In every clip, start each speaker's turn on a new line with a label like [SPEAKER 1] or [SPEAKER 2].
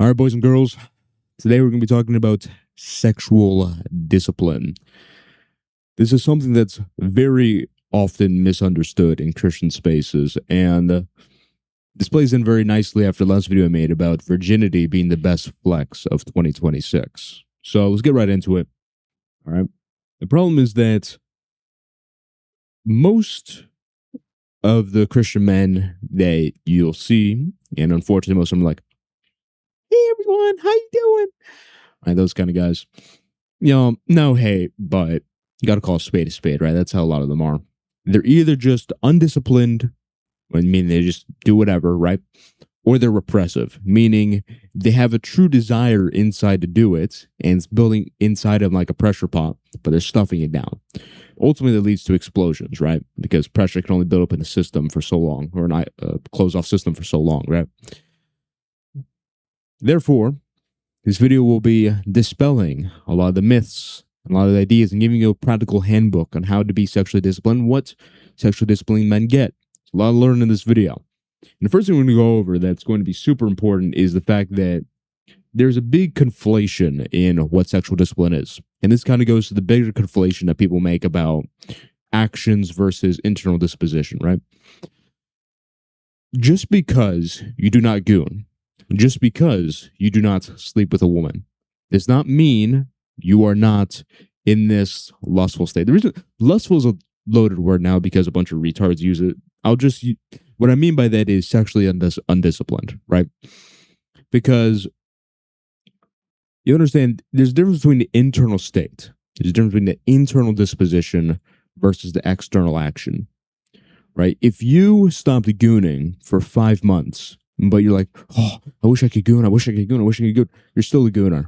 [SPEAKER 1] All right, boys and girls, today we're going to be talking about sexual discipline. This is something that's very often misunderstood in Christian spaces, and this plays in very nicely after the last video I made about virginity being the best flex of 2026. So let's get right into it. All right. The problem is that most of the Christian men that you'll see, and unfortunately most of them are like, "Hey everyone, how you doing?" Right, those kind of guys. No hate, but you got to call a spade, right? That's how a lot of them are. They're either just undisciplined, I mean, they just do whatever, right? Or they're repressive, meaning they have a true desire inside to do it, and it's building inside of like a pressure pot, but they're stuffing it down. Ultimately, that leads to explosions, right? Because pressure can only build up in a system for so long, or a closed-off system for so long, right? Therefore, this video will be dispelling a lot of the myths, a lot of the ideas, and giving you a practical handbook on how to be sexually disciplined, what sexually disciplined men get. There's a lot to learn in this video. And the first thing we're going to go over that's going to be super important is the fact that there's a big conflation in what sexual discipline is. And this kind of goes to the bigger conflation that people make about actions versus internal disposition, right? Just because you do not goon, just because you do not sleep with a woman, does not mean you are not in this lustful state. The reason lustful is a loaded word now because a bunch of retards use it. What I mean by that is sexually undisciplined, right? Because you understand there's a difference between the internal state, there's a difference between the internal disposition versus the external action, right? If you stopped gooning for 5 months, but you're like, oh, I wish I could goon, I wish I could goon, I wish I could goon, you're still a gooner,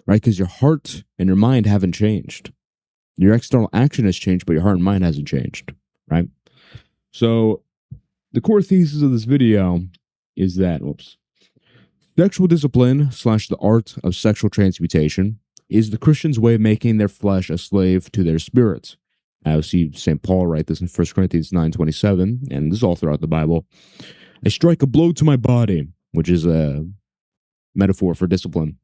[SPEAKER 1] right? Because your heart and your mind haven't changed. Your external action has changed, but your heart and mind hasn't changed, right? So the core thesis of this video is that, sexual discipline / the art of sexual transmutation is the Christian's way of making their flesh a slave to their spirit. I see St. Paul write this in 1 Corinthians 9:27, and this is all throughout the Bible. I strike a blow to my body, which is a metaphor for discipline,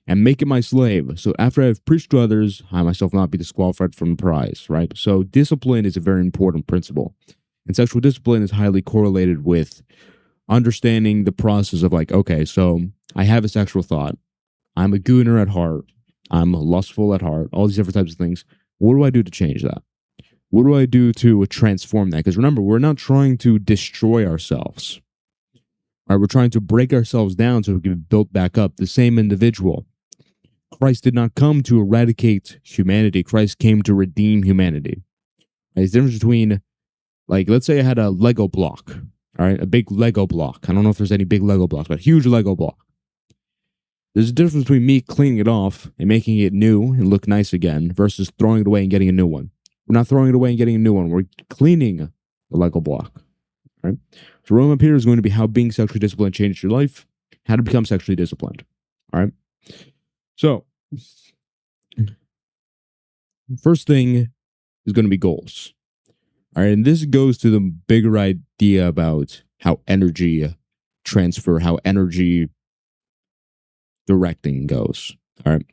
[SPEAKER 1] and make it my slave. So after I have preached to others, I myself not be disqualified from the prize, right? So discipline is a very important principle. And sexual discipline is highly correlated with understanding the process of like, okay, so I have a sexual thought. I'm a gooner at heart. I'm lustful at heart. All these different types of things. What do I do to change that? What do I do to transform that? Because remember, we're not trying to destroy ourselves. Right? We're trying to break ourselves down so we can be built back up. The same individual. Christ did not come to eradicate humanity. Christ came to redeem humanity. There's a difference between, like, let's say I had a Lego block. All right, a big Lego block. I don't know if there's any big Lego blocks, but a huge Lego block. There's a difference between me cleaning it off and making it new and look nice again versus throwing it away and getting a new one. We're not throwing it away and getting a new one. We're cleaning the Lego block. Right? So Roman up here is going to be how being sexually disciplined changed your life, how to become sexually disciplined. All right. So first thing is going to be goals. All right, and this goes to the bigger idea about how energy transfer, how energy directing goes. All right.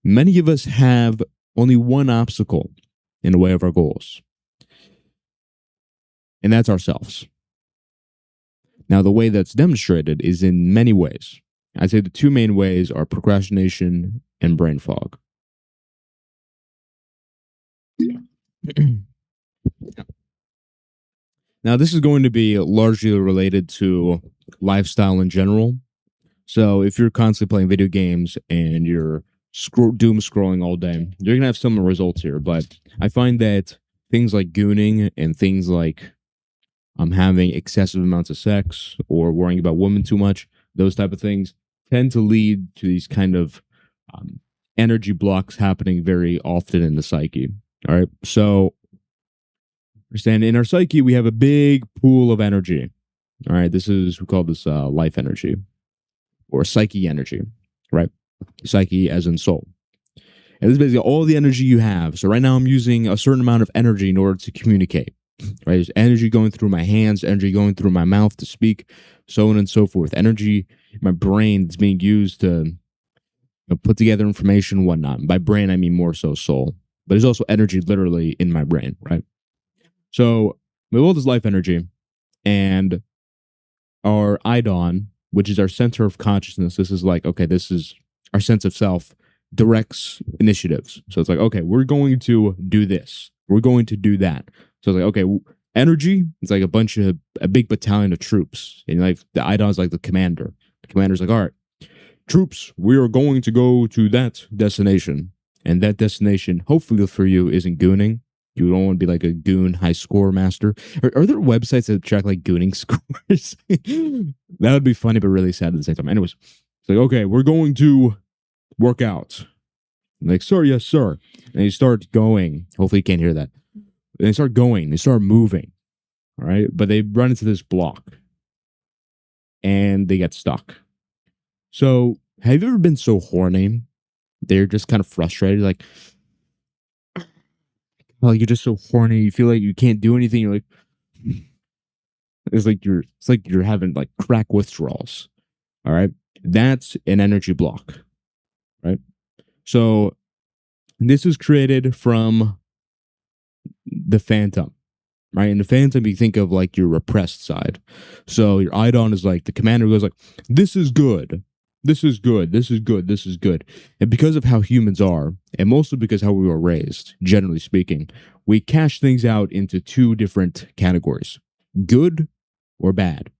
[SPEAKER 1] Many of us have only one obstacle in the way of our goals, and that's ourselves. Now, the way that's demonstrated is in many ways. I'd say the two main ways are procrastination and brain fog. Now, this is going to be largely related to lifestyle in general. So if you're constantly playing video games and you're doom scrolling all day, you're going to have some results here. But I find that things like gooning and things like having excessive amounts of sex or worrying about women too much, those type of things tend to lead to these kind of energy blocks happening very often in the psyche. All right. So understand, in our psyche, we have a big pool of energy. All right. We call this life energy or psyche energy, right? Psyche as in soul. And this is basically all the energy you have. So right now I'm using a certain amount of energy in order to communicate, right? There's energy going through my hands, energy going through my mouth to speak, so on and so forth. Energy my brain that's being used to put together information and whatnot. And by brain, I mean more so soul, but there's also energy literally in my brain, right? So my world is life energy, and our idon, which is our center of consciousness, this is like, okay, this is our sense of self, directs initiatives. So it's like, okay, we're going to do this, we're going to do that. So it's like, okay, energy, it's like a big battalion of troops, and like the idon is like the commander. The commander's like, all right, troops, we are going to go to that destination, and that destination, hopefully for you, isn't gooning. You don't want to be like a goon high score master. Are there websites that track like gooning scores? That would be funny, but really sad at the same time. Anyways, it's like, okay, we're going to work out. I'm like, sir, yes, sir. And you start going. Hopefully you can't hear that. And they start going. They start moving. All right. But they run into this block and they get stuck. So have you ever been so horny? They're just kind of frustrated. Like you're just so horny. You feel like you can't do anything. You're like, it's like you're having like crack withdrawals. All right. That's an energy block. Right. So this was created from the phantom. Right. In the phantom, you think of like your repressed side. So your idon is like the commander goes like, this is good. This is good. This is good. This is good. And because of how humans are, and mostly because how we were raised, generally speaking, we cash things out into two different categories, good or bad.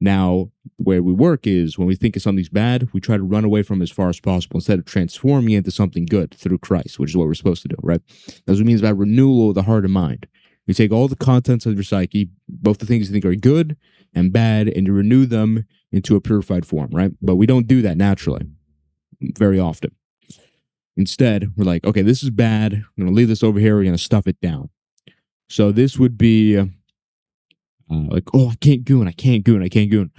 [SPEAKER 1] Now, where we work is when we think of something's bad, we try to run away from it as far as possible instead of transforming it into something good through Christ, which is what we're supposed to do, right? That's what it means by renewal of the heart and mind. You take all the contents of your psyche, both the things you think are good and bad, and you renew them into a purified form, right? But we don't do that naturally very often. Instead, we're like, okay, this is bad. I'm going to leave this over here. We're going to stuff it down. So this would be like, oh, I can't goon. I can't goon. I can't goon.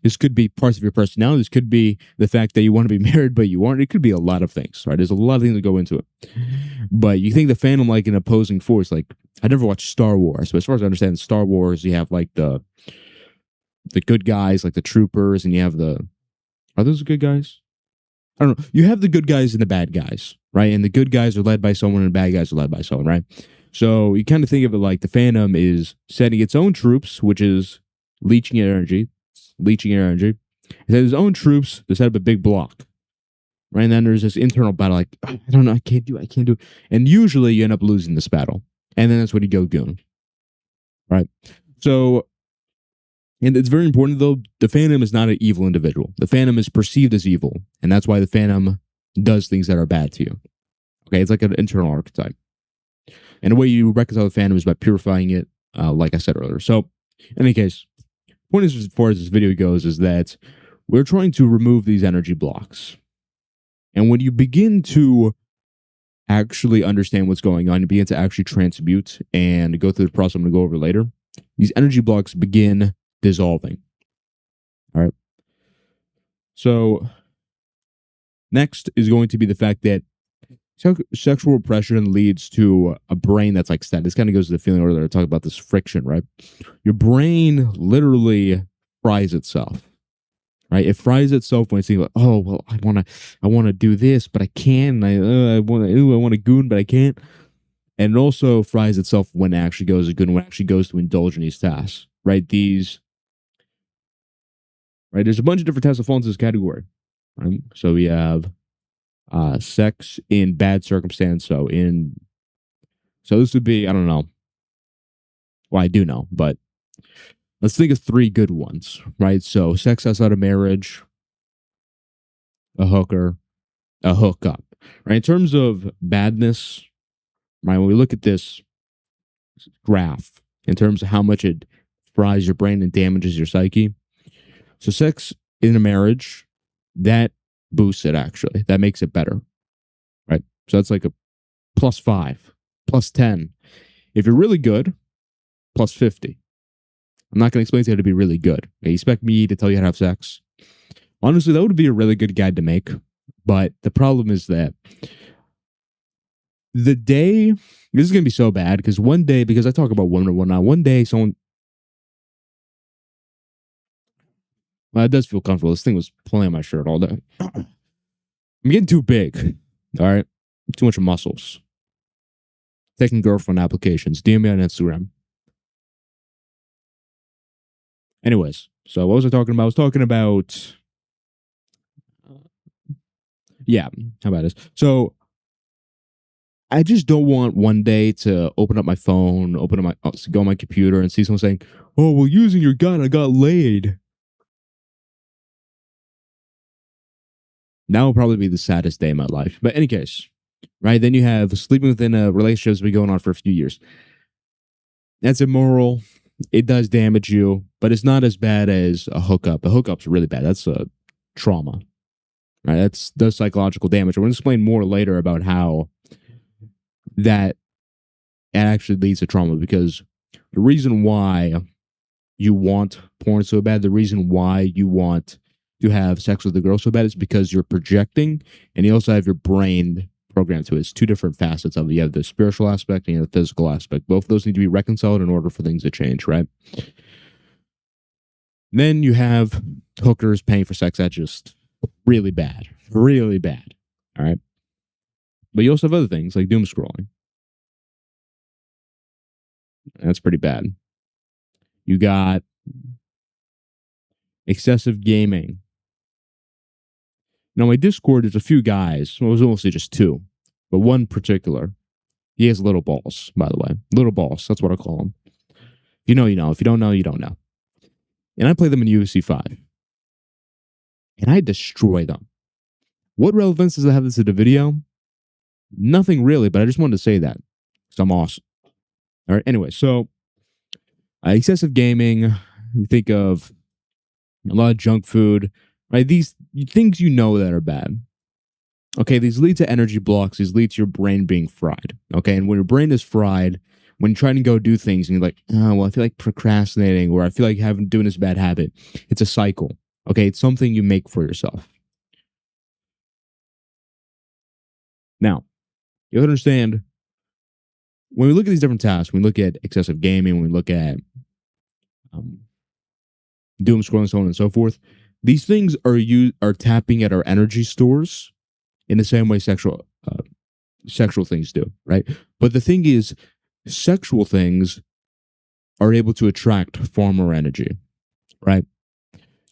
[SPEAKER 1] This could be parts of your personality. This could be the fact that you want to be married, but you aren't. It could be a lot of things, right? There's a lot of things that go into it. But you think the Phantom like an opposing force. Like, I never watched Star Wars, but as far as I understand, Star Wars, you have like the good guys, like the troopers, and you have are those the good guys? I don't know. You have the good guys and the bad guys, right? And the good guys are led by someone and the bad guys are led by someone, right? So you kind of think of it like the Phantom is sending its own troops, which is leeching energy. It has its own troops to set up a big block, right? And then there's this internal battle, like, oh, I don't know, I can't do it. And usually you end up losing this battle. And then that's when you go goon, right? So, and it's very important though, the Phantom is not an evil individual. The Phantom is perceived as evil. And that's why the Phantom does things that are bad to you. Okay, it's like an internal archetype. And the way you reconcile the Phantom is by purifying it, like I said earlier. So, in any case, point is, as far as this video goes, is that we're trying to remove these energy blocks. And when you begin to actually understand what's going on, you begin to actually transmute and go through the process I'm going to go over later, these energy blocks begin dissolving. All right. So, next is going to be the fact that sexual repression leads to a brain that's like static. This kind of goes to the feeling earlier I talked about this friction, right? Your brain literally fries itself, right? It fries itself when it's thinking like, oh, well, I want to do this, but I can't. I want to goon, but I can't. And it also fries itself when it actually goes to goon, when it actually goes to indulge in these tasks, right? Right? There's a bunch of different tasks that fall into this category, right? So we have sex in bad circumstance. So this would be, I don't know. Well, I do know, but let's think of three good ones, right? So sex outside of marriage, a hooker, a hookup, right? In terms of badness, right? When we look at this graph, in terms of how much it fries your brain and damages your psyche. So sex in a marriage, that boosts it actually. That makes it better, right? So that's like a +5, +10. If you're really good, +50. I'm not going to explain to you how to be really good. You expect me to tell you how to have sex? Honestly, that would be a really good guide to make. But the problem is that this is going to be so bad because one day, because I talk about women and whatnot, one day someone, Well, it does feel comfortable. This thing was pulling on my shirt all day. I'm getting too big. All right. Too much muscles. Taking girlfriend applications. DM me on Instagram. Anyways, so what was I talking about? I was talking about. Yeah, how about this? So I just don't want one day to open up my phone, go on my computer and see someone saying, "Oh, well, using your gun, I got laid." That will probably be the saddest day of my life. But in any case, right? Then you have sleeping within a relationship that's been going on for a few years. That's immoral. It does damage you, but it's not as bad as a hookup. A hookup's really bad. That's a trauma, right? That's does psychological damage. I'm going to explain more later about how that actually leads to trauma because the reason why you want porn so bad, the reason why you want to have sex with a girl so bad is because you're projecting and you also have your brain programmed to it. It's two different facets of it. You have the spiritual aspect and you have the physical aspect. Both of those need to be reconciled in order for things to change, right? Then you have hookers paying for sex. That's just really bad. Really bad. All right. But you also have other things like doom scrolling. That's pretty bad. You got excessive gaming. Now, my Discord, there's a few guys. Well, it was mostly just two, but one particular. He has little balls, by the way. Little balls. That's what I call them. If you know, you know. If you don't know, you don't know. And I play them in UFC 5. And I destroy them. What relevance does that have to the video? Nothing really, but I just wanted to say that. Because I'm awesome. All right, anyway, so excessive gaming. We think of a lot of junk food. Right? These things you know that are bad. Okay, these lead to energy blocks. These lead to your brain being fried. Okay, and when your brain is fried, when you're trying to go do things and you're like, oh, well, I feel like procrastinating or I feel like doing this bad habit. It's a cycle. Okay, it's something you make for yourself. Now, you have to understand when we look at these different tasks, when we look at excessive gaming, when we look at doom scrolling, so on and so forth, these things are tapping at our energy stores in the same way sexual things do, right? But the thing is, sexual things are able to attract far more energy, right?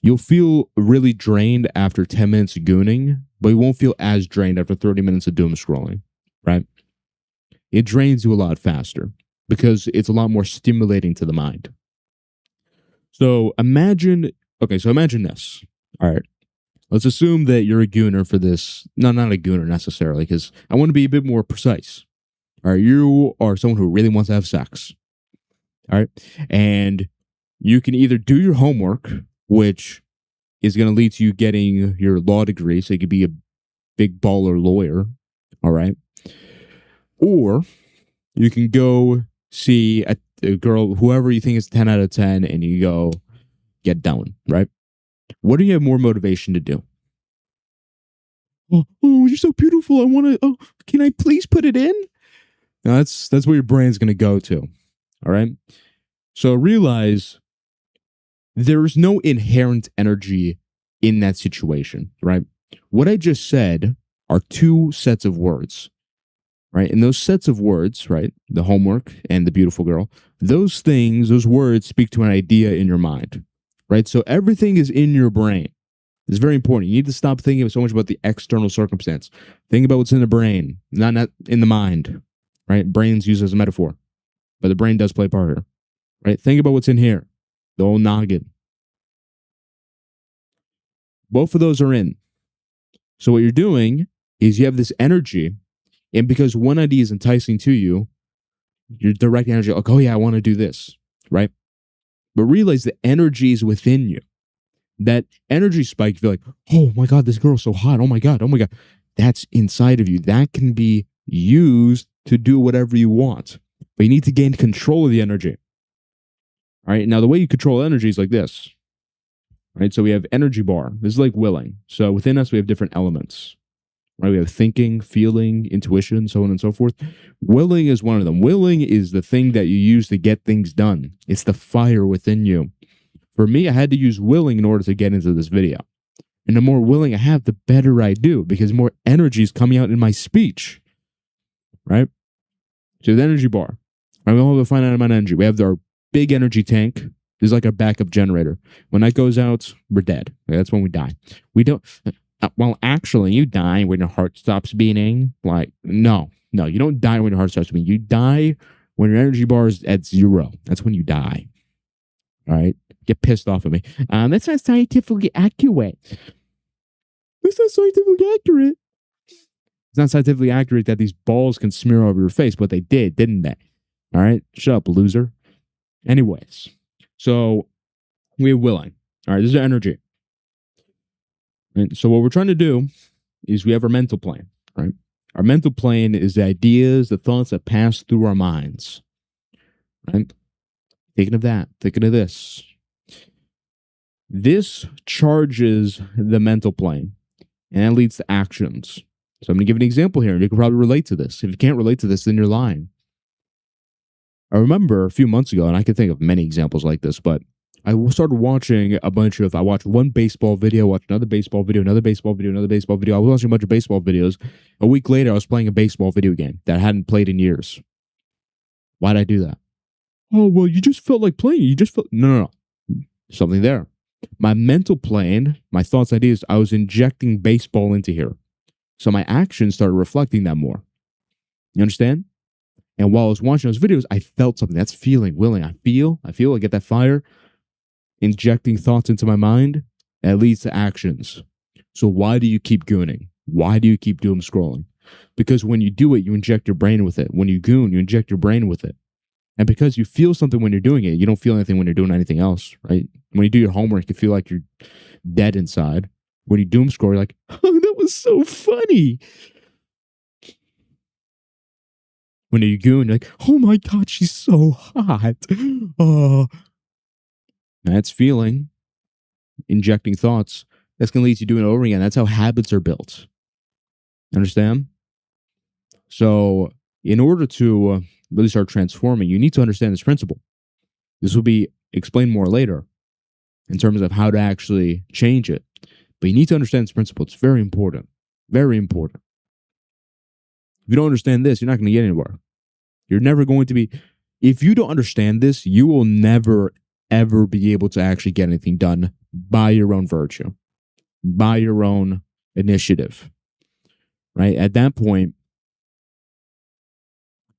[SPEAKER 1] You'll feel really drained after 10 minutes of gooning, but you won't feel as drained after 30 minutes of doom scrolling, right? It drains you a lot faster because it's a lot more stimulating to the mind. So imagine this. All right. Let's assume that you're a gooner for this. No, not a gooner necessarily, because I want to be a bit more precise. All right. You are someone who really wants to have sex. All right. And you can either do your homework, which is going to lead to you getting your law degree so you could be a big baller lawyer. All right. Or you can go see a girl, whoever you think is 10 out of 10, and you go get down, right? What do you have more motivation to do? Oh, you're so beautiful. I want to, can I please put it in? Now that's where your brain's going to go to. All right. So realize there's no inherent energy in that situation, right? What I just said are two sets of words, right? And those sets of words, right? The homework and the beautiful girl, those words speak to an idea in your mind, right? So everything is in your brain. It's very important. You need to stop thinking so much about the external circumstance. Think about what's in the brain, not in the mind, right? Brain's used as a metaphor, but the brain does play a part here, right? Think about what's in here, the old noggin. Both of those are in. So what you're doing is you have this energy, and because one idea is enticing to you, your direct energy, like, oh yeah, I want to do this, right? But realize the energy is within you. That energy spike, you feel like, oh my God, this girl's so hot. Oh my God. That's inside of you. That can be used to do whatever you want. But you need to gain control of the energy. All right. Now, the way you control energy is like this. Right. So we have energy bar. This is like willing. So within us, we have different elements. Right. We have thinking, feeling, intuition, so on and so forth. Willing is one of them. Willing is the thing that you use to get things done. It's the fire within you. For me, I had to use willing in order to get into this video. And the more willing I have, the better I do because more energy is coming out in my speech. Right? So the energy bar. Right, we all have a finite amount of energy. We have our big energy tank. This is like our backup generator. When that goes out, we're dead. Okay, that's when we die. We don't. Well, actually, you die when your heart stops beating. Like, no, you don't die when your heart stops beating. You die when your energy bar is at 0. That's when you die. All right? Get pissed off at me. That's not scientifically accurate. That's not scientifically accurate. It's not scientifically accurate that these balls can smear over your face, but they did, didn't they? All right? Shut up, loser. Anyways, so we're willing. All right, this is energy. And so what we're trying to do is we have our mental plane, right? Our mental plane is the ideas, the thoughts that pass through our minds, right? Thinking of that, thinking of this. This charges the mental plane, and that leads to actions. So I'm going to give an example here, and you can probably relate to this. If you can't relate to this, then you're lying. I remember a few months ago, and I can think of many examples like this, but I started watching I watched one baseball video, watched another baseball video, another baseball video, another baseball video. I was watching a bunch of baseball videos. A week later, I was playing a baseball video game that I hadn't played in years. Why'd I do that? Oh, well, you just felt like playing. You just felt, no. Something there. My mental plane, my thoughts, ideas, I was injecting baseball into here. So my actions started reflecting that more. You understand? And while I was watching those videos, I felt something. That's feeling, willing. I feel, I get that fire. Injecting thoughts into my mind, that leads to actions. So why do you keep gooning? Why do you keep doom scrolling? Because when you do it, you inject your brain with it. When you goon, you inject your brain with it. And because you feel something when you're doing it, you don't feel anything when you're doing anything else, right? When you do your homework, you feel like you're dead inside. When you doom scroll, you're like, oh, that was so funny. When you goon, you're like, oh my God, she's so hot. Oh. That's feeling, injecting thoughts. That's going to lead you to doing it over again. That's how habits are built. Understand? So, in order to really start transforming, you need to understand this principle. This will be explained more later in terms of how to actually change it. But you need to understand this principle. It's very important. Very important. If you don't understand this, you're not going to get anywhere. You're never going to be. If you don't understand this, you will never ever be able to actually get anything done by your own virtue, by your own initiative, right? At that point,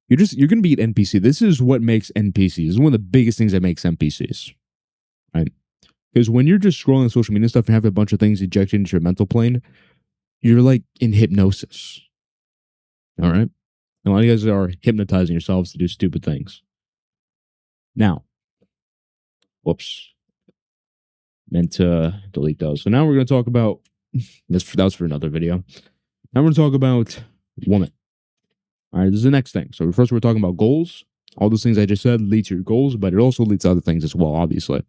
[SPEAKER 1] you're going to be an NPC. This is what makes NPCs. This is one of the biggest things that makes NPCs, right? Because when you're just scrolling social media stuff and have a bunch of things injected into your mental plane, you're like in hypnosis, all right? And a lot of you guys are hypnotizing yourselves to do stupid things. Now, whoops. Meant to delete those. So now we're going to talk about this. That was for another video. Now we're going to talk about women. All right, this is the next thing. So first we're talking about goals. All those things I just said lead to your goals, but it also leads to other things as well, obviously.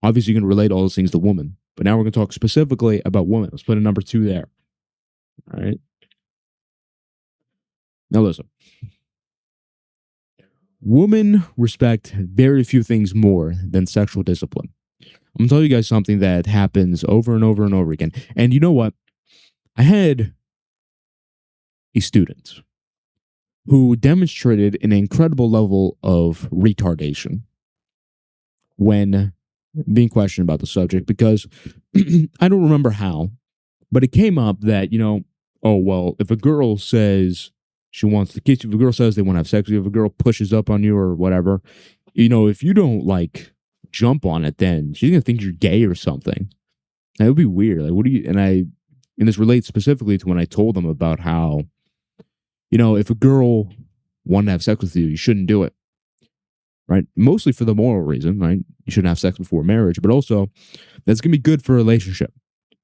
[SPEAKER 1] Obviously, you can relate all those things to women. But now we're going to talk specifically about women. Let's put a number 2 there. All right. Now listen. Women respect very few things more than sexual discipline. I'm going to tell you guys something that happens over and over and over again. And you know what? I had a student who demonstrated an incredible level of retardation when being questioned about the subject because I don't remember how, but it came up that, oh, well, if a girl says she wants to kiss you, if a girl says they want to have sex with you, if a girl pushes up on you or whatever, if you don't jump on it, then she's going to think you're gay or something. That would be weird. Like, what do you, and this relates specifically to when I told them about how, if a girl wanted to have sex with you, you shouldn't do it. Right? Mostly for the moral reason, right? You shouldn't have sex before marriage, but also that's going to be good for a relationship,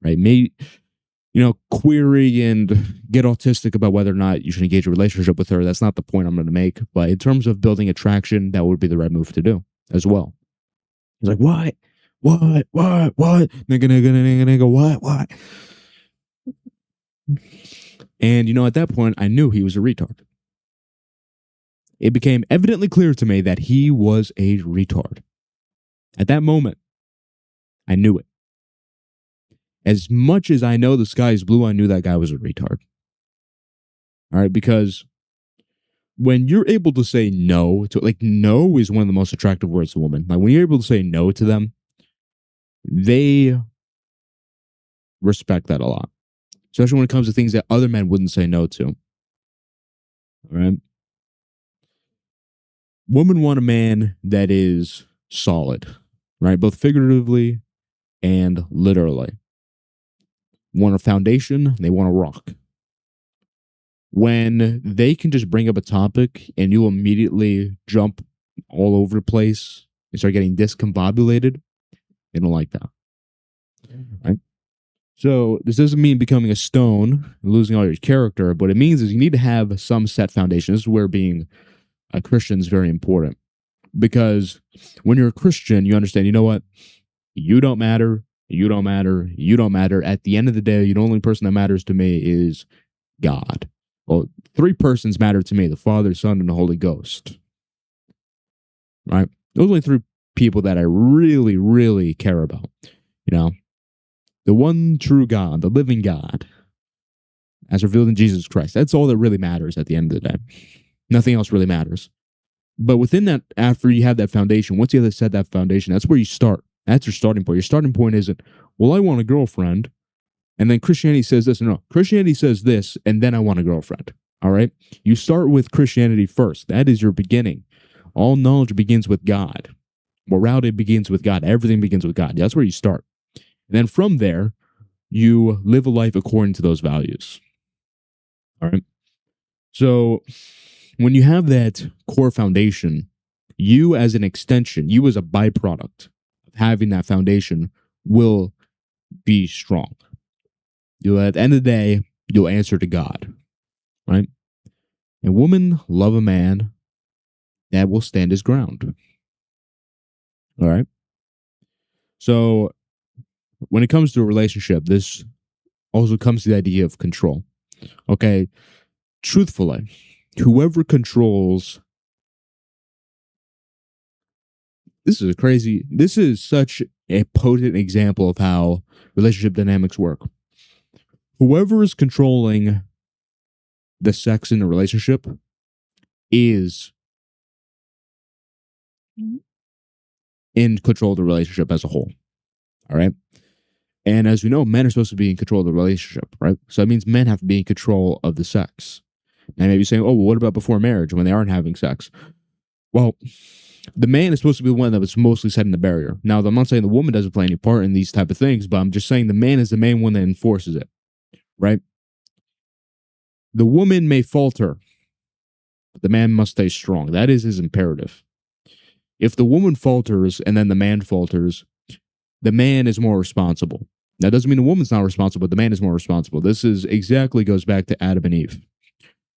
[SPEAKER 1] right? Maybe, query and get autistic about whether or not you should engage a relationship with her. That's not the point I'm going to make. But in terms of building attraction, that would be the right move to do as well. He's like, what? Nigga, what? And, at that point, I knew he was a retard. It became evidently clear to me that he was a retard. At that moment, I knew it. As much as I know the sky is blue, I knew that guy was a retard. All right, because when you're able to say no to, like, no is one of the most attractive words to a woman. Like, when you're able to say no to them, they respect that a lot, especially when it comes to things that other men wouldn't say no to. All right. Women want a man that is solid, right? Both figuratively and literally. Want a foundation, they want a rock. When they can just bring up a topic and you immediately jump all over the place and start getting discombobulated, they don't like that. Right? So this doesn't mean becoming a stone and losing all your character, but what it means is you need to have some set foundation. This is where being a Christian is very important. Because when you're a Christian, you understand, you know what? You don't matter. You don't matter. You don't matter. At the end of the day, the only person that matters to me is God. Well, three persons matter to me: the Father, Son, and the Holy Ghost. Right? Those are only three people that I really, really care about. You know, the one true God, the living God, as revealed in Jesus Christ. That's all that really matters at the end of the day. Nothing else really matters. But within that, after you have that foundation, once you have set that foundation, that's where you start. That's your starting point. Your starting point isn't, well, I want a girlfriend, and then Christianity says this. No, Christianity says this, and then I want a girlfriend. All right? You start with Christianity first. That is your beginning. All knowledge begins with God. Morality begins with God. Everything begins with God. That's where you start. And then from there, you live a life according to those values. All right? So when you have that core foundation, you as an extension, you as a byproduct of having that foundation will be strong. You'll, at the end of the day, you'll answer to God, right? And women love a man that will stand his ground. All right? So when it comes to a relationship, this also comes to the idea of control. Okay? Truthfully, whoever controls, this is such a potent example of how relationship dynamics work. Whoever is controlling the sex in the relationship is in control of the relationship as a whole. All right. And as we know, men are supposed to be in control of the relationship, right? So that means men have to be in control of the sex. And maybe saying, oh, well, what about before marriage when they aren't having sex? Well, the man is supposed to be the one that was mostly setting the barrier. Now, I'm not saying the woman doesn't play any part in these type of things, but I'm just saying the man is the main one that enforces it, right? The woman may falter, but the man must stay strong. That is his imperative. If the woman falters and then the man falters, the man is more responsible. That doesn't mean the woman's not responsible, but the man is more responsible. This is exactly goes back to Adam and Eve,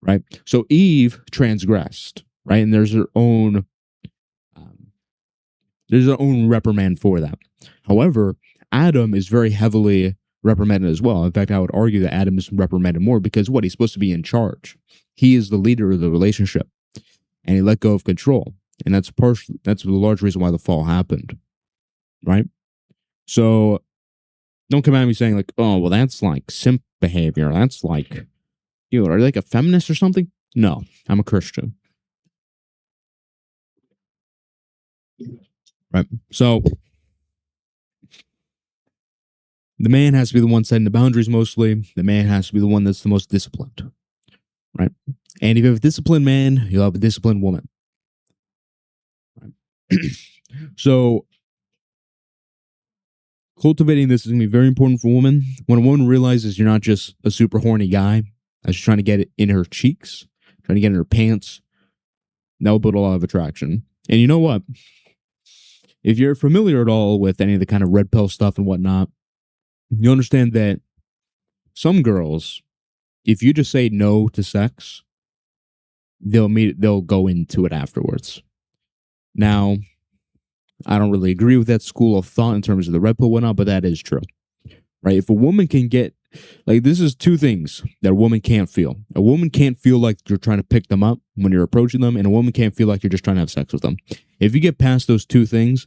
[SPEAKER 1] right? So Eve transgressed, right? And there's her own reprimand for that. However, Adam is very heavily reprimanded as well. In fact, I would argue that Adam is reprimanded more because what? He's supposed to be in charge. He is the leader of the relationship, and he let go of control. And that's the large reason why the fall happened, right? So don't come at me saying like, oh, well, that's like simp behavior. That's like, you are you like a feminist or something? No, I'm a Christian. Right. So the man has to be the one setting the boundaries mostly. The man has to be the one that's the most disciplined. Right. And if you have a disciplined man, you'll have a disciplined woman. Right. So cultivating this is going to be very important for women. When a woman realizes you're not just a super horny guy that's trying to get it in her cheeks, trying to get in her pants, that will build a lot of attraction. And you know what? If you're familiar at all with any of the kind of red pill stuff and whatnot, you understand that some girls, if you just say no to sex, they'll go into it afterwards. Now, I don't really agree with that school of thought in terms of the red pill whatnot, but that is true, right? If a woman can get, like, this is two things that a woman can't feel. A woman can't feel like you're trying to pick them up when you're approaching them, and a woman can't feel like you're just trying to have sex with them. If you get past those two things,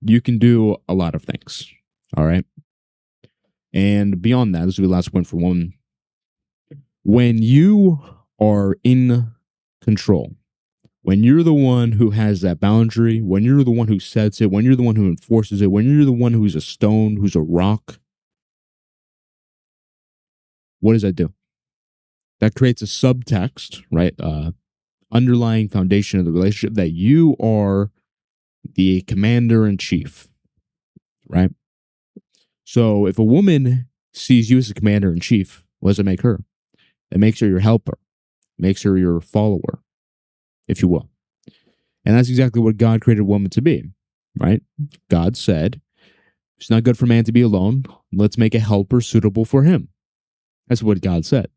[SPEAKER 1] you can do a lot of things, All right. And beyond that, this will be the last point for one. When you are in control, when you're the one who has that boundary, when you're the one who sets it, when you're the one who enforces it, when you're the one who's a stone, who's a rock, what does that do? That creates a subtext, right? Underlying foundation of the relationship that you are the commander in chief, right? So if a woman sees you as a commander in chief, what does it make her? It makes her your helper, makes her your follower, if you will. And that's exactly what God created woman to be, right? God said, it's not good for man to be alone. Let's make a helper suitable for him. That's what God said.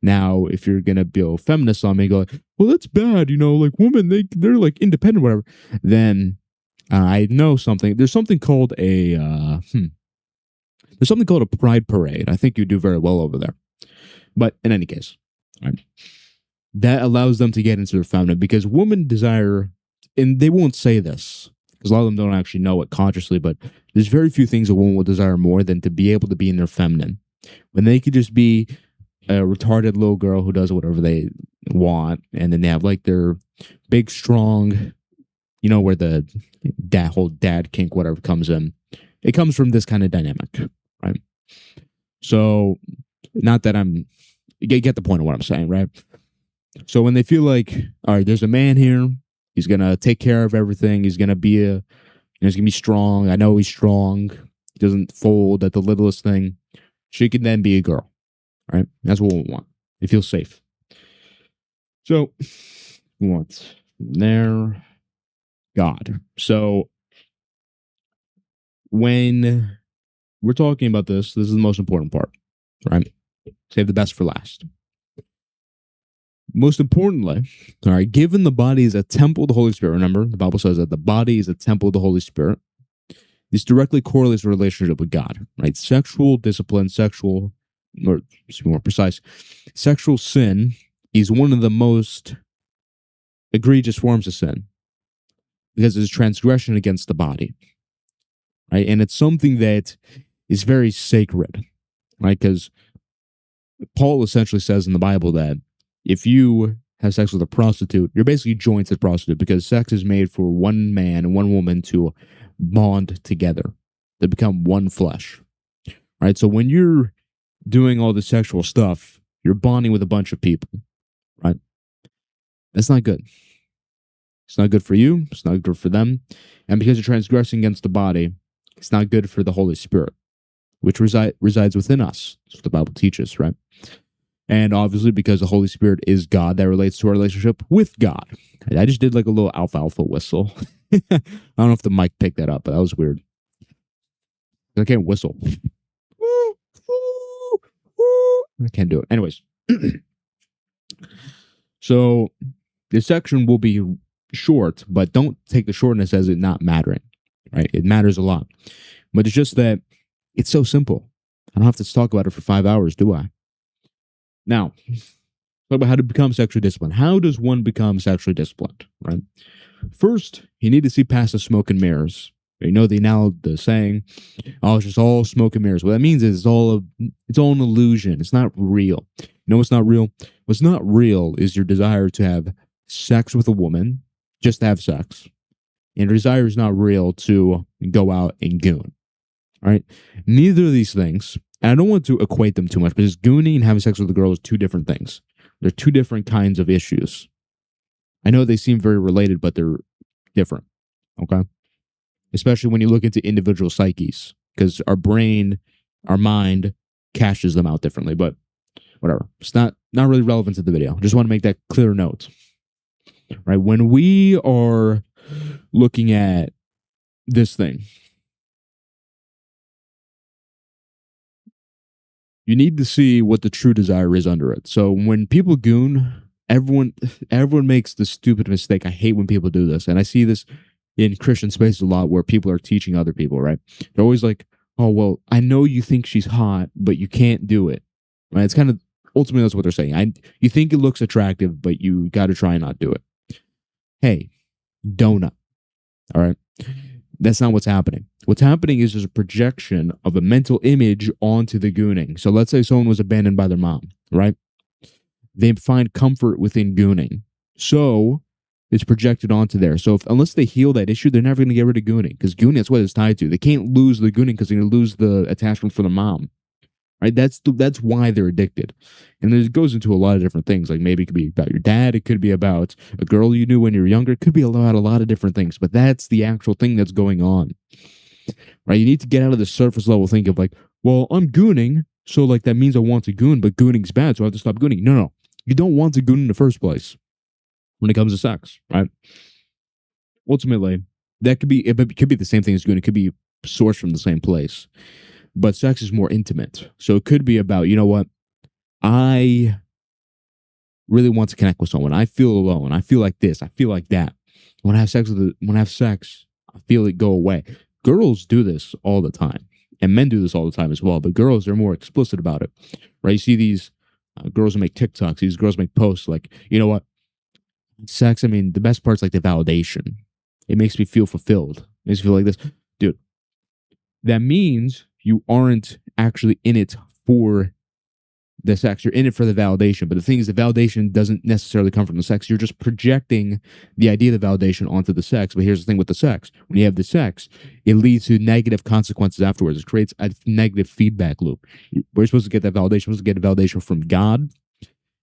[SPEAKER 1] Now, if you're going to be a feminist on me, go, well, that's bad, like women, they're like independent, whatever. Then I know something. There's something called there's something called a pride parade. I think you do very well over there. But in any case, right, that allows them to get into their feminine because women desire, and they won't say this because a lot of them don't actually know it consciously, but there's very few things a woman will desire more than to be able to be in their feminine. When they could just be a retarded little girl who does whatever they want, and then they have like their big, strong, where the whole dad kink, whatever comes in. It comes from this kind of dynamic, right? So, not that you get the point of what I'm saying, right? So when they feel like, all right, there's a man here, he's gonna take care of everything, he's gonna be strong. I know he's strong. He doesn't fold at the littlest thing. She can then be a girl, right? That's what we want. They feel safe. So, we want there, God. So, when we're talking about this is the most important part, right? Save the best for last. Most importantly, all right, given the body is a temple of the Holy Spirit, remember, the Bible says that the body is a temple of the Holy Spirit. This directly correlates the relationship with God, right? Sexual discipline, or to be more precise, sexual sin is one of the most egregious forms of sin because it's transgression against the body, right? And it's something that is very sacred, right? Because Paul essentially says in the Bible that if you have sex with a prostitute, you're basically joined to the prostitute because sex is made for one man and one woman to bond together. They become one flesh, right? So when you're doing all the sexual stuff, you're bonding with a bunch of people, right? That's not good. It's not good for you. It's not good for them. And because you're transgressing against the body, it's not good for the Holy Spirit, which resides within us. That's what the Bible teaches, right? And obviously, because the Holy Spirit is God, that relates to our relationship with God. I just did like a little alfalfa whistle. I don't know if the mic picked that up, but that was weird. I can't whistle. I can't do it. Anyways. So this section will be short, but don't take the shortness as it not mattering, right? It matters a lot. But it's just that it's so simple. I don't have to talk about it for 5 hours, do I? Now, talk about how to become sexually disciplined. How does one become sexually disciplined, right? First, you need to see past the smoke and mirrors. The saying, oh, it's just all smoke and mirrors. What that means is it's all an illusion. It's not real. You know what's not real? What's not real is your desire to have sex with a woman, just to have sex. And your desire is not real to go out and goon. All right? Neither of these things, and I don't want to equate them too much, because gooning and having sex with a girl is two different things. They're two different kinds of issues. I know they seem very related, but they're different. Okay? Especially when you look into individual psyches, because our brain, our mind caches them out differently, but whatever. It's not really relevant to the video. Just want to make that clear note. Right? When we are looking at this thing, you need to see what the true desire is under it. So when people goon, everyone makes the stupid mistake. I hate when people do this, and I see this in Christian spaces a lot where people are teaching other people, right? They're always like, oh, well, I know you think she's hot, but you can't do it, right? It's kind of, ultimately, that's what they're saying. You think it looks attractive, but you got to try and not do it. Hey, donut, all right? That's not what's happening. What's happening is there's a projection of a mental image onto the gooning. So let's say someone was abandoned by their mom, right? They find comfort within gooning. So it's projected onto there. So unless they heal that issue, they're never going to get rid of gooning, because gooning, that's what it's tied to. They can't lose the gooning because they're going to lose the attachment for the mom. Right? That's why they're addicted. And it goes into a lot of different things. Like maybe it could be about your dad. It could be about a girl you knew when you were younger. It could be about a lot of different things. But that's the actual thing that's going on. Right? You need to get out of the surface level think of like, well, I'm gooning, so like that means I want to goon, but gooning's bad, so I have to stop gooning. No. You don't want to goon in the first place when it comes to sex, right? Ultimately, it could be the same thing as gooning. It could be sourced from the same place. But sex is more intimate. So it could be about, you know what? I really want to connect with someone. I feel alone. I feel like this. I feel like that. When I have sex, I feel it go away. Girls do this all the time. And men do this all the time as well. But girls are more explicit about it. Right? You see these girls who make TikToks. These girls make posts like, you know what? Sex, I mean, the best part's like the validation. It makes me feel fulfilled. It makes me feel like this. Dude, that means you aren't actually in it for the sex. You're in it for the validation. But the thing is, the validation doesn't necessarily come from the sex. You're just projecting the idea of the validation onto the sex. But here's the thing with the sex. When you have the sex, it leads to negative consequences afterwards. It creates a negative feedback loop. We're supposed to get that validation. We're supposed to get a validation from God.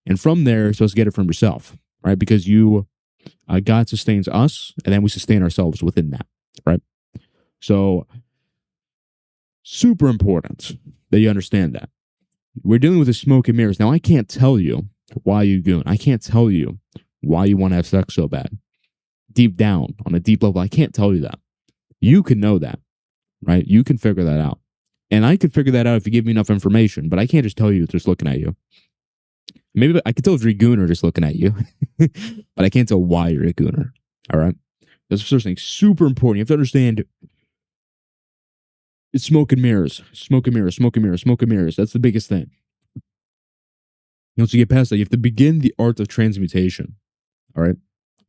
[SPEAKER 1] And from there, you're supposed to get it from yourself, right? Because God sustains us, and then we sustain ourselves within that, right? So, super important that you understand that. We're dealing with the smoke and mirrors. Now, I can't tell you why you goon. I can't tell you why you want to have sex so bad. Deep down, on a deep level, I can't tell you that. You can know that, right? You can figure that out. And I could figure that out if you give me enough information, but I can't just tell you just looking at you. Maybe I could tell if you're a gooner just looking at you, but I can't tell why you're a gooner. All right? That's the first thing. Super important. You have to understand it's smoke and mirrors. Smoke and mirrors, smoke and mirrors, smoke and mirrors. That's the biggest thing. Once you get past that, you have to begin the art of transmutation. All right?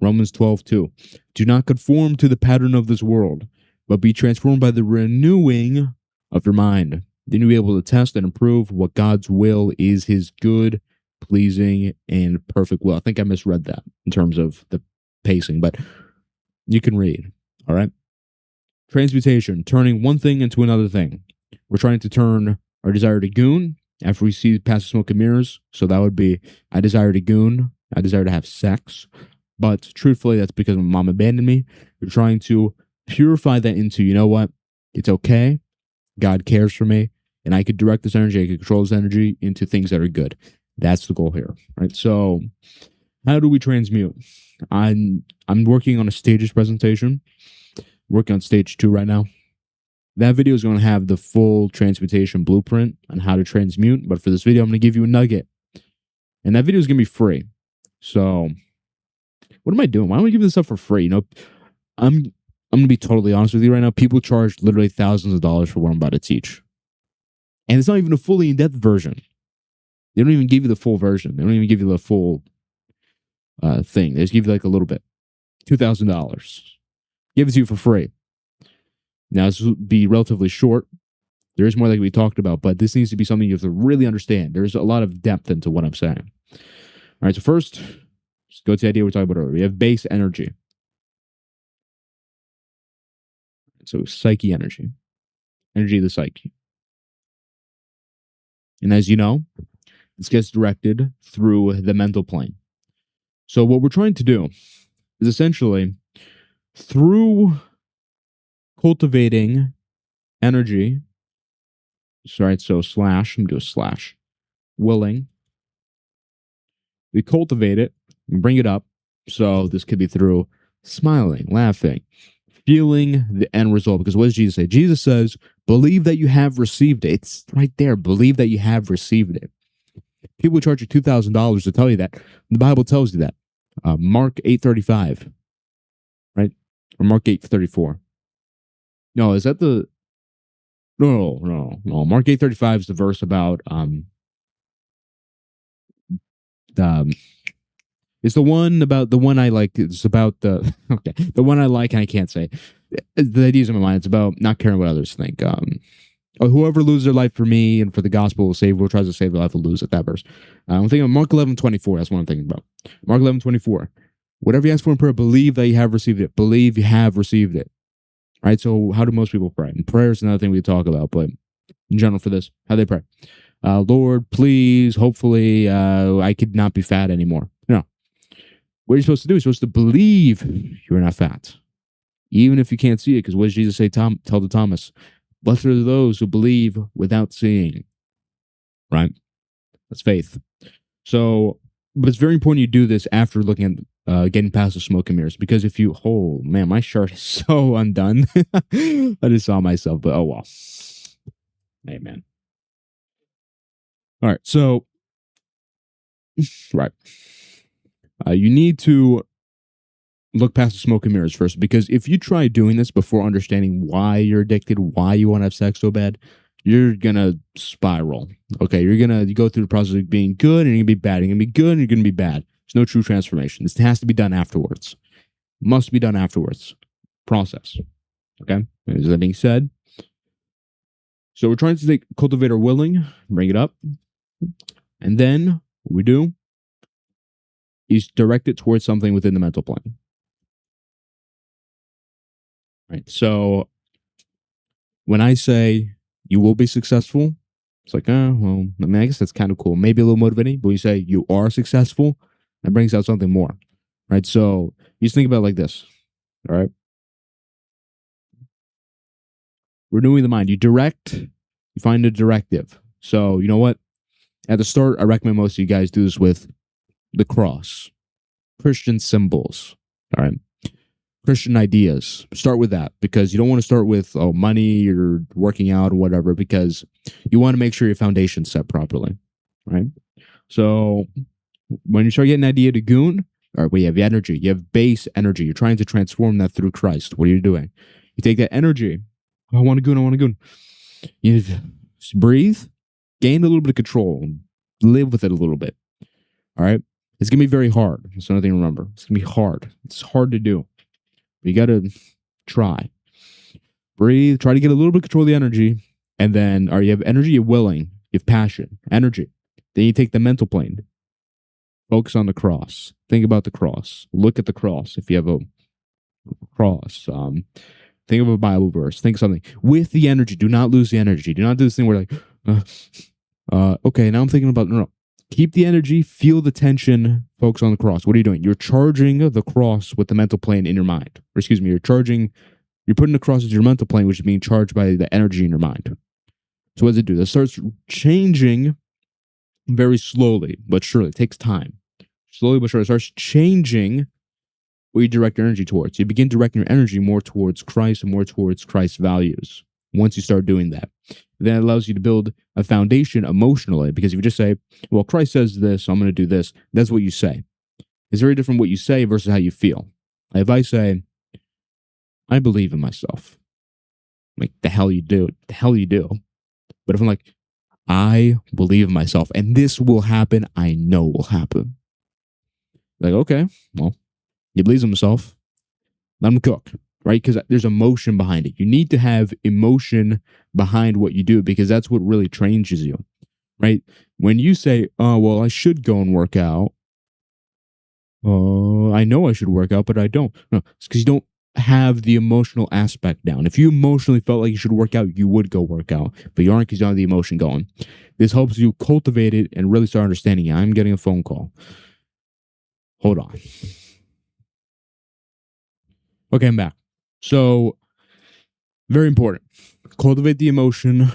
[SPEAKER 1] Romans 12:2. Do not conform to the pattern of this world, but be transformed by the renewing of your mind. Then you'll be able to test and improve what God's will is, his good, pleasing, and perfect will. I think I misread that in terms of the pacing, but you can read. All right? Transmutation, turning one thing into another thing. We're trying to turn our desire to goon after we see past the smoke and mirrors. So that would be, I desire to goon. I desire to have sex. But truthfully, that's because my mom abandoned me. We're trying to purify that into, you know what? It's okay. God cares for me. And I could direct this energy, I could control this energy into things that are good. That's the goal here, right? So how do we transmute? I'm working on a stages presentation. Working on stage 2 right now. That video is going to have the full transmutation blueprint on how to transmute. But for this video, I'm going to give you a nugget. And that video is going to be free. So what am I doing? Why don't we give this up for free? You know, I'm going to be totally honest with you right now. People charge literally thousands of dollars for what I'm about to teach. And it's not even a fully in-depth version. They don't even give you the full version. They don't even give you the full thing. They just give you like a little bit. $2,000. Give it to you for free. Now, this will be relatively short. There is more that we talked about, but this needs to be something you have to really understand. There's a lot of depth into what I'm saying. All right, so first, just go to the idea we're talking about earlier. We have base energy. So psyche energy. Energy of the psyche. And as you know, this gets directed through the mental plane. So what we're trying to do is essentially through cultivating energy, sorry, so slash, I'm going to do a slash, willing, we cultivate it and bring it up. So this could be through smiling, laughing, feeling the end result. Because what does Jesus say? Jesus says, believe that you have received it. It's right there. Believe that you have received it. People charge you $2,000 to tell you that. The Bible tells you that. Mark 8:35, right? Or Mark 8:34. No, is that the... No. Mark 8:35 is the verse about... it's the one about the one I like. It's about the... Okay. The one I like and I can't say. the ideas in my mind. It's about not caring what others think. Whoever loses their life for me and for the gospel will save. Who tries to save their life will lose. At that verse, I'm thinking of Mark 11:24. That's what I'm thinking about. Mark 11:24. Whatever you ask for in prayer, believe that you have received it. Believe you have received it. All right. So how do most people pray? And prayer is another thing we talk about, but in general, for this, how they pray. Lord, please, hopefully, I could not be fat anymore. No. What are you supposed to do? You're supposed to believe you're not fat, even if you can't see it. Because what does Jesus say? Tell to Thomas, blessed are those who believe without seeing. Right? That's faith. So, but it's very important you do this after looking at getting past the smoke and mirrors. Because if you, oh man, my shirt is so undone. I just saw myself, but oh well. Amen. All right. So, right. You need to look past the smoke and mirrors first, because if you try doing this before understanding why you're addicted, why you want to have sex so bad, you're gonna spiral. Okay, you're gonna go through the process of being good and you're gonna be bad. You're gonna be good and you're gonna be bad. There's no true transformation. This has to be done afterwards. Must be done afterwards. Process. Okay. As that being said, so we're trying to cultivate our willing, bring it up, and then what we do is direct it towards something within the mental plane. Right. So when I say you will be successful, it's like, well, I mean, I guess that's kind of cool. Maybe a little motivating, but when you say you are successful, that brings out something more. Right. So you just think about it like this. All right. Renewing the mind. You direct, you find a directive. So you know what? At the start, I recommend most of you guys do this with the cross, Christian symbols. All right. Christian ideas. Start with that, because you don't want to start with money or working out or whatever, because you want to make sure your foundation's set properly, right? So when you start getting an idea to goon, all right, well, you have energy, you have base energy. You're trying to transform that through Christ. What are you doing? You take that energy. I want to goon. I want to goon. You just breathe, gain a little bit of control, live with it a little bit. All right. It's gonna be very hard. That's another thing to remember. It's gonna be hard. It's hard to do. You got to try. Breathe. Try to get a little bit of control of the energy. And then, you have energy, you're willing, you have passion, energy. Then you take the mental plane. Focus on the cross. Think about the cross. Look at the cross. If you have a cross, think of a Bible verse. Think of something. With the energy. Do not lose the energy. Do not do this thing where okay, now I'm thinking about, no. Keep the energy, feel the tension, focus on the cross. What are you doing? You're charging the cross with the mental plane in your mind. Or excuse me, you're putting the cross into your mental plane, which is being charged by the energy in your mind. So what does it do? That starts changing very slowly, but surely. It takes time. Slowly but surely, it starts changing what you direct your energy towards. You begin directing your energy more towards Christ and more towards Christ's values. Once you start doing that, then it allows you to build a foundation emotionally, because if you just say, well, Christ says this, so I'm going to do this, that's what you say. It's very different what you say versus how you feel. Like if I say, I believe in myself, like the hell you do. But if I'm like, I believe in myself and this will happen, I know will happen. Like, okay, well, he believes in himself, let him cook. Right? Because there's emotion behind it. You need to have emotion behind what you do, because that's what really changes you. Right? When you say, oh, well, I should go and work out. I know I should work out, but I don't. No, it's because you don't have the emotional aspect down. If you emotionally felt like you should work out, you would go work out, but you aren't, because you don't have the emotion going. This helps you cultivate it and really start understanding. I'm getting a phone call. Hold on. Okay, I'm back. So, very important. Cultivate the emotion,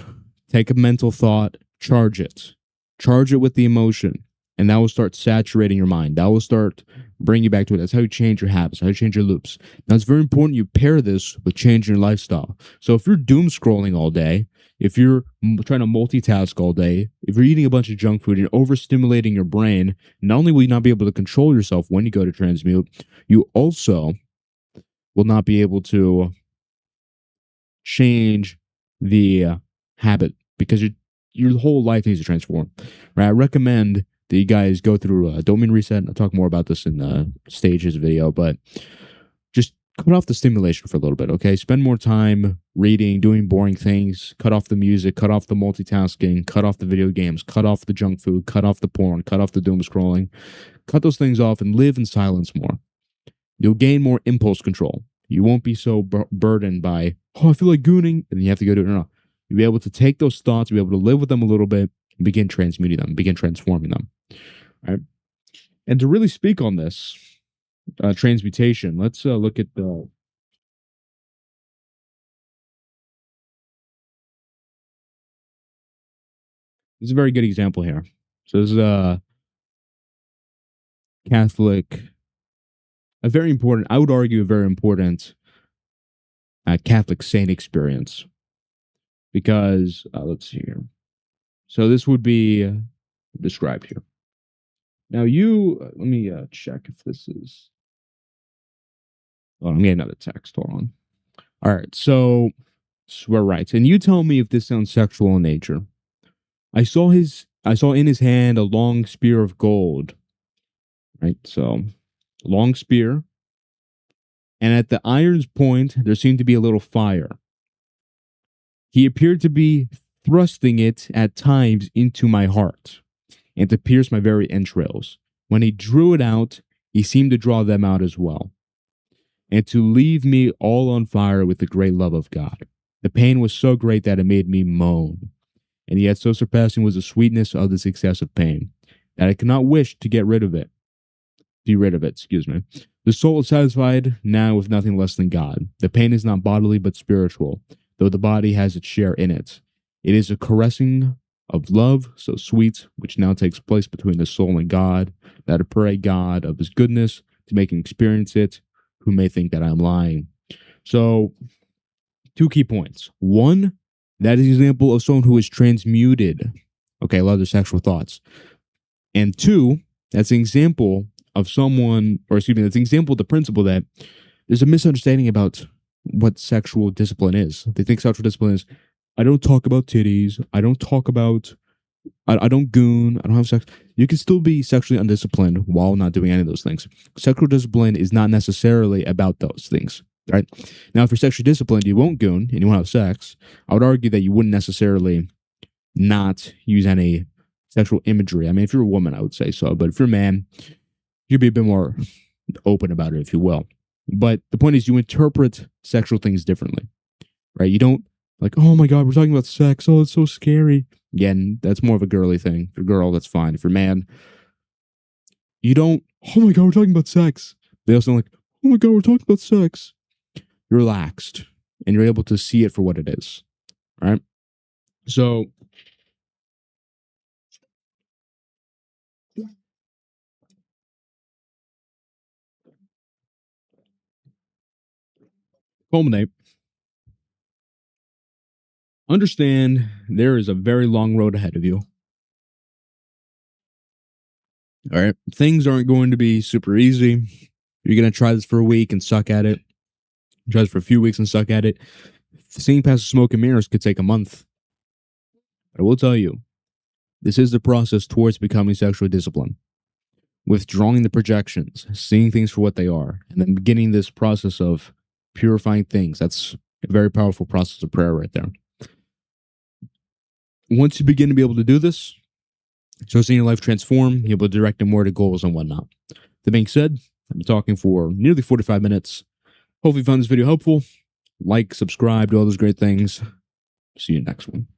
[SPEAKER 1] take a mental thought, charge it. Charge it with the emotion, and that will start saturating your mind. That will start bringing you back to it. That's how you change your habits, how you change your loops. Now, it's very important you pair this with changing your lifestyle. So if you're doom scrolling all day, if you're trying to multitask all day, if you're eating a bunch of junk food and overstimulating your brain, not only will you not be able to control yourself when you go to transmute, you also will not be able to change the habit, because your whole life needs to transform. Right? I recommend that you guys go through a dopamine reset. I'll talk more about this in the stages video, but just cut off the stimulation for a little bit, okay? Spend more time reading, doing boring things, cut off the music, cut off the multitasking, cut off the video games, cut off the junk food, cut off the porn, cut off the doom scrolling. Cut those things off and live in silence more. You'll gain more impulse control. You won't be so burdened by, oh, I feel like gooning, and you have to go do it. No. You'll be able to take those thoughts, be able to live with them a little bit, and begin transmuting them, begin transforming them. All right. And to really speak on this transmutation, let's look at the. This is a very good example here. So this is a Catholic, a very important, I would argue, a very important Catholic saint experience. Because, let's see here. So this would be described here. Now let me check if this is. Oh, I'm getting another text. Hold on. All right, so we're right. And you tell me if this sounds sexual in nature. I saw in his hand a long spear of gold. Right, so long spear. And at the iron's point, there seemed to be a little fire. He appeared to be thrusting it at times into my heart and to pierce my very entrails. When he drew it out, he seemed to draw them out as well, and to leave me all on fire with the great love of God. The pain was so great that it made me moan, and yet so surpassing was the sweetness of this excessive pain that I could not wish to get rid of it. Be rid of it, excuse me. The soul is satisfied now with nothing less than God. The pain is not bodily but spiritual, though the body has its share in it. It is a caressing of love so sweet, which now takes place between the soul and God, that I pray God of his goodness to make him experience it, who may think that I'm lying. So, two key points. One, that is an example of someone who is transmuted. Okay, a lot of their sexual thoughts. And two, that's an example of someone, or excuse me, that's an example of the principle that there's a misunderstanding about what sexual discipline is. They think sexual discipline is, I don't talk about titties, I don't talk about, I don't goon, I don't have sex. You can still be sexually undisciplined while not doing any of those things. Sexual discipline is not necessarily about those things, right? Now, if you're sexually disciplined, you won't goon and you won't have sex. I would argue that you wouldn't necessarily not use any sexual imagery. I mean, if you're a woman, I would say so, but if you're a man, you'd be a bit more open about it, if you will. But the point is, you interpret sexual things differently, right? You don't like, oh my God, we're talking about sex. Oh, it's so scary. Again, that's more of a girly thing. If you're a girl, that's fine. If you're a man, you don't, oh my God, we're talking about sex. They also like, oh my God, we're talking about sex. You're relaxed and you're able to see it for what it is, right? So, culminate. Understand there is a very long road ahead of you. All right. Things aren't going to be super easy. You're going to try this for a week and suck at it. Try this for a few weeks and suck at it. Seeing past the smoke and mirrors could take a month. I will tell you, this is the process towards becoming sexually disciplined. Withdrawing the projections, seeing things for what they are, and then beginning this process of purifying things. That's a very powerful process of prayer right there. Once you begin to be able to do this, so seeing your life transform, you're able to direct it more to goals and whatnot. That being said, I've been talking for nearly 45 minutes. Hopefully you found this video helpful. Like, subscribe, do all those great things. See you next one.